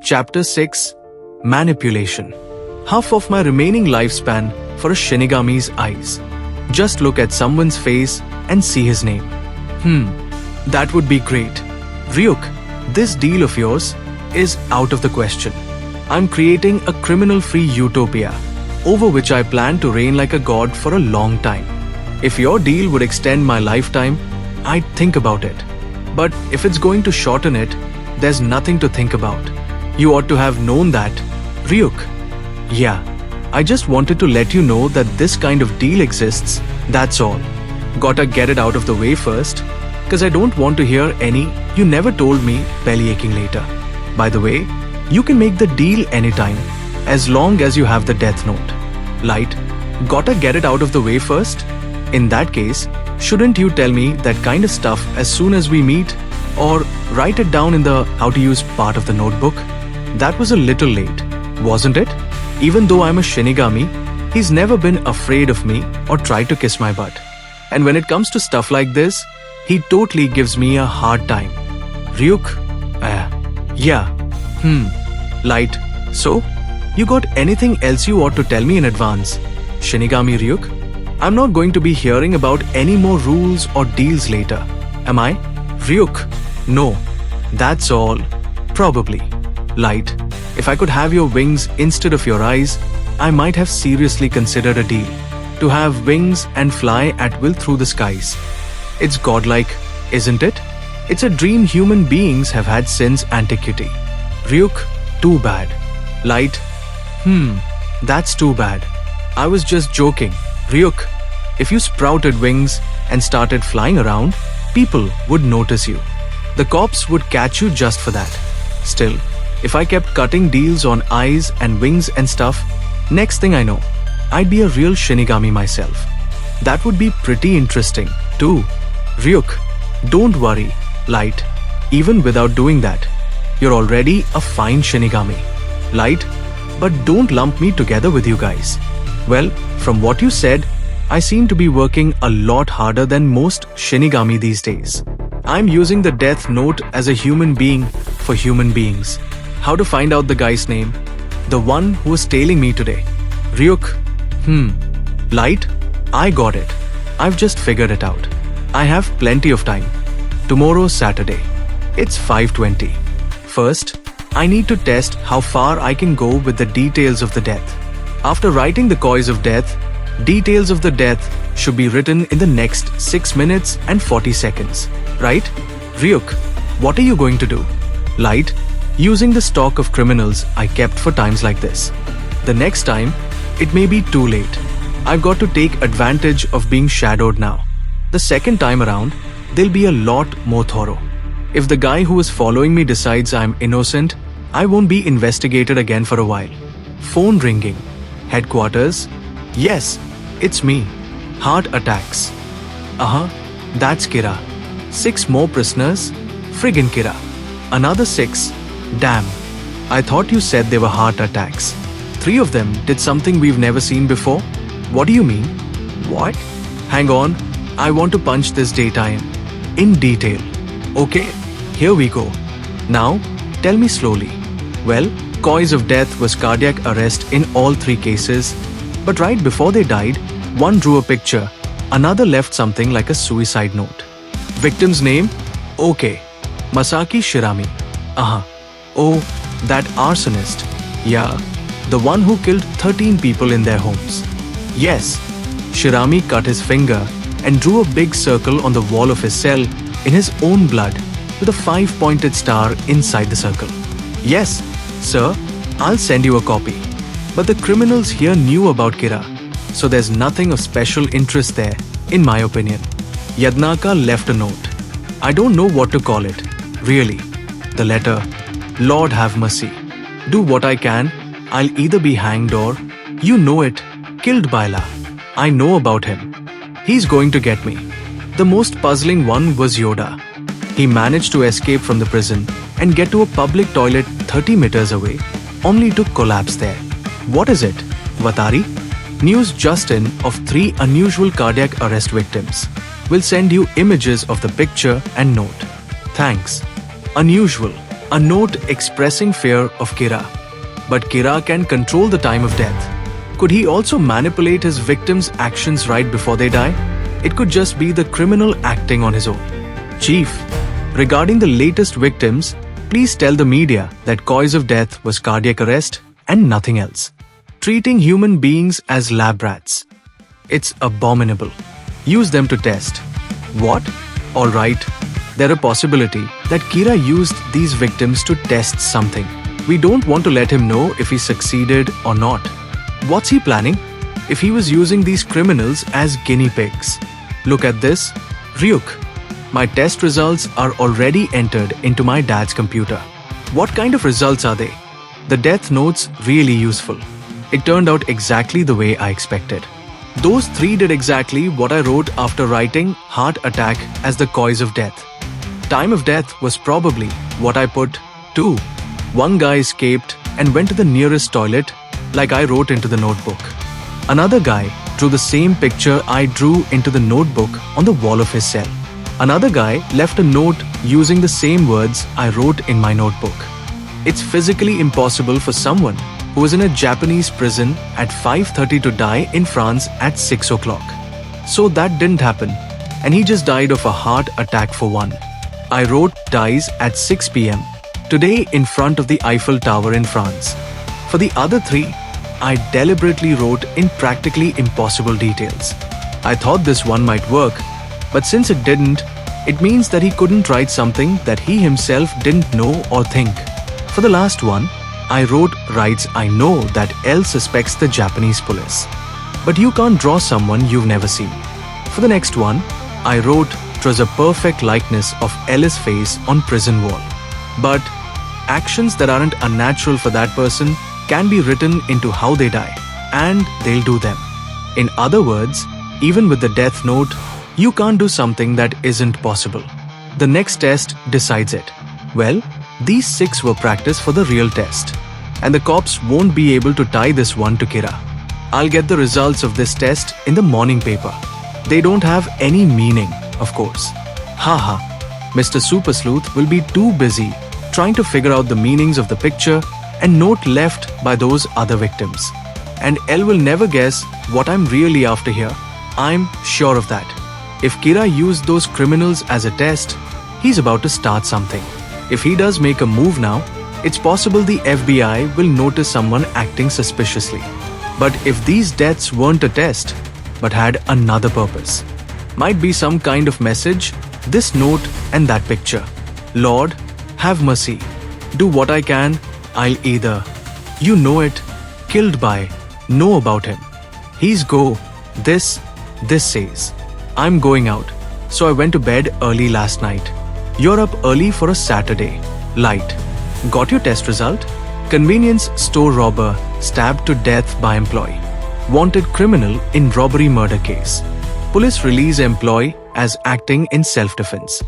Chapter 6 Manipulation. Half of my remaining lifespan for a Shinigami's eyes. Just look at someone's face and see his name. That would be great. Ryuk, this deal of yours is out of the question. I'm creating a criminal-free utopia over which I plan to reign like a god for a long time. If your deal would extend my lifetime, I'd think about it. But if it's going to shorten it, there's nothing to think about. You ought to have known that. Ryuk. Yeah, I just wanted to let you know that this kind of deal exists, that's all. Gotta get it out of the way first, cause I don't want to hear any "you never told me" belly aching later. By the way, you can make the deal anytime, as long as you have the death note. Light, gotta get it out of the way first? In that case, shouldn't you tell me that kind of stuff as soon as we meet? Or write it down in the how to use part of the notebook? That was a little late, wasn't it? Even though I'm a Shinigami, he's never been afraid of me or tried to kiss my butt. And when it comes to stuff like this, he totally gives me a hard time. Ryuk? Yeah. Light, so? You got anything else you ought to tell me in advance? Shinigami Ryuk? I'm not going to be hearing about any more rules or deals later, am I? Ryuk? No. That's all. Probably. Light, if I could have your wings instead of your eyes, I might have seriously considered a deal. To have wings and fly at will through the skies. It's godlike, isn't it? It's a dream human beings have had since antiquity. Ryuk, too bad. Light, that's too bad. I was just joking. Ryuk, if you sprouted wings and started flying around, people would notice you. The cops would catch you just for that. Still, if I kept cutting deals on eyes and wings and stuff, next thing I know, I'd be a real Shinigami myself. That would be pretty interesting, too. Ryuk, don't worry, Light. Even without doing that, you're already a fine Shinigami. Light, but don't lump me together with you guys. Well, from what you said, I seem to be working a lot harder than most Shinigami these days. I'm using the death note as a human being for human beings. How to find out the guy's name? The one who was tailing me today. Ryuk. Light? I got it. I've just figured it out. I have plenty of time. Tomorrow's Saturday. It's 5:20. First, I need to test how far I can go with the details of the death. After writing the cause of death, details of the death should be written in the next 6 minutes and 40 seconds. Right? Ryuk, what are you going to do? Light, using the stock of criminals I kept for times like this. The next time, it may be too late. I've got to take advantage of being shadowed now. The second time around, they'll be a lot more thorough. If the guy who is following me decides I'm innocent, I won't be investigated again for a while. Phone ringing. Headquarters? Yes, it's me. Heart attacks. That's Kira. 6 more prisoners? Friggin' Kira. Another 6? Damn. I thought you said they were heart attacks. 3 of them did something we've never seen before? What do you mean? What? Hang on, I want to punch this data in detail. Okay, here we go. Now, tell me slowly. Well, cause of death was cardiac arrest in all 3 cases, but right before they died, one drew a picture, another left something like a suicide note. Victim's name? Okay, Masaki Shirami. Oh, that arsonist. Yeah, the one who killed 13 people in their homes. Yes, Shirami cut his finger and drew a big circle on the wall of his cell in his own blood with a 5-pointed star inside the circle. Yes, sir, I'll send you a copy. But the criminals here knew about Kira, so there's nothing of special interest there, in my opinion. Yadnaka left a note. I don't know what to call it, really. The letter, Lord have mercy. Do what I can, I'll either be hanged or, you know it, killed by Allah. I know about him. He's going to get me. The most puzzling one was Yoda. He managed to escape from the prison and get to a public toilet 30 meters away, only to collapse there. What is it? Vatari? News just in of 3 unusual cardiac arrest victims. We'll send you images of the picture and note. Thanks. Unusual. A note expressing fear of Kira. But Kira can control the time of death. Could he also manipulate his victims' actions right before they die? It could just be the criminal acting on his own. Chief, regarding the latest victims, please tell the media that cause of death was cardiac arrest and nothing else. Treating human beings as lab rats. It's abominable. Use them to test. What? Alright, there's a possibility that Kira used these victims to test something. We don't want to let him know if he succeeded or not. What's he planning? If he was using these criminals as guinea pigs. Look at this. Ryuk, my test results are already entered into my dad's computer. What kind of results are they? The death note's really useful. It turned out exactly the way I expected. Those three did exactly what I wrote after writing heart attack as the cause of death. Time of death was probably what I put too. One guy escaped and went to the nearest toilet, like I wrote into the notebook. Another guy drew the same picture I drew into the notebook on the wall of his cell. Another guy left a note using the same words I wrote in my notebook. It's physically impossible for someone who was in a Japanese prison at 5:30 to die in France at 6 o'clock. So that didn't happen, and he just died of a heart attack for one. I wrote dies at 6 p.m. today in front of the Eiffel Tower in France. For the other three, I deliberately wrote in practically impossible details. I thought this one might work, but since it didn't, it means that he couldn't write something that he himself didn't know or think. For the last one, I wrote writes I know that L suspects the Japanese police. But you can't draw someone you've never seen. For the next one, I wrote it was a perfect likeness of L's face on prison wall. But actions that aren't unnatural for that person can be written into how they die, and they'll do them. In other words, even with the death note, you can't do something that isn't possible. The next test decides it. Well, these 6 were practice for the real test, and the cops won't be able to tie this one to Kira. I'll get the results of this test in the morning paper. They don't have any meaning, of course. Haha, Mr. Super Sleuth will be too busy trying to figure out the meanings of the picture and note left by those other victims. And L will never guess what I'm really after here. I'm sure of that. If Kira used those criminals as a test, he's about to start something. If he does make a move now, it's possible the FBI will notice someone acting suspiciously. But if these deaths weren't a test, but had another purpose, might be some kind of message, this note and that picture. Lord, have mercy. Do what I can. I'll either, you know it, killed by, know about him. He's go. This says. I'm going out. So I went to bed early last night. You're up early for a Saturday. Light. Got your test result? Convenience store robber stabbed to death by employee. Wanted criminal in robbery murder case. Police release employee as acting in self-defense.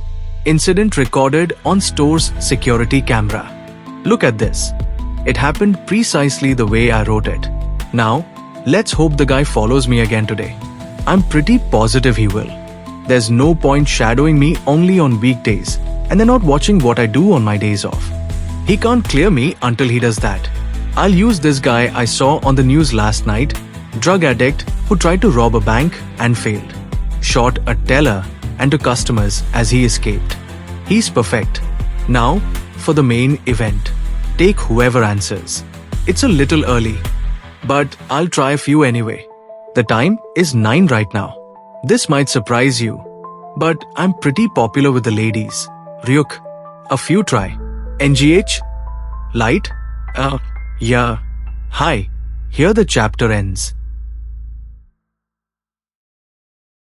Incident recorded on store's security camera. Look at this. It happened precisely the way I wrote it. Now, let's hope the guy follows me again today. I'm pretty positive he will. There's no point shadowing me only on weekdays and then not watching what I do on my days off. He can't clear me until he does that. I'll use this guy I saw on the news last night, drug addict who tried to rob a bank and failed. Shot a teller and to customers as he escaped. He's perfect. Now, for the main event. Take whoever answers. It's a little early, but I'll try a few anyway. The time is 9 right now. This might surprise you, but I'm pretty popular with the ladies. Ryuk, a few try. NGH? Light? Yeah. Hi. Here the chapter ends.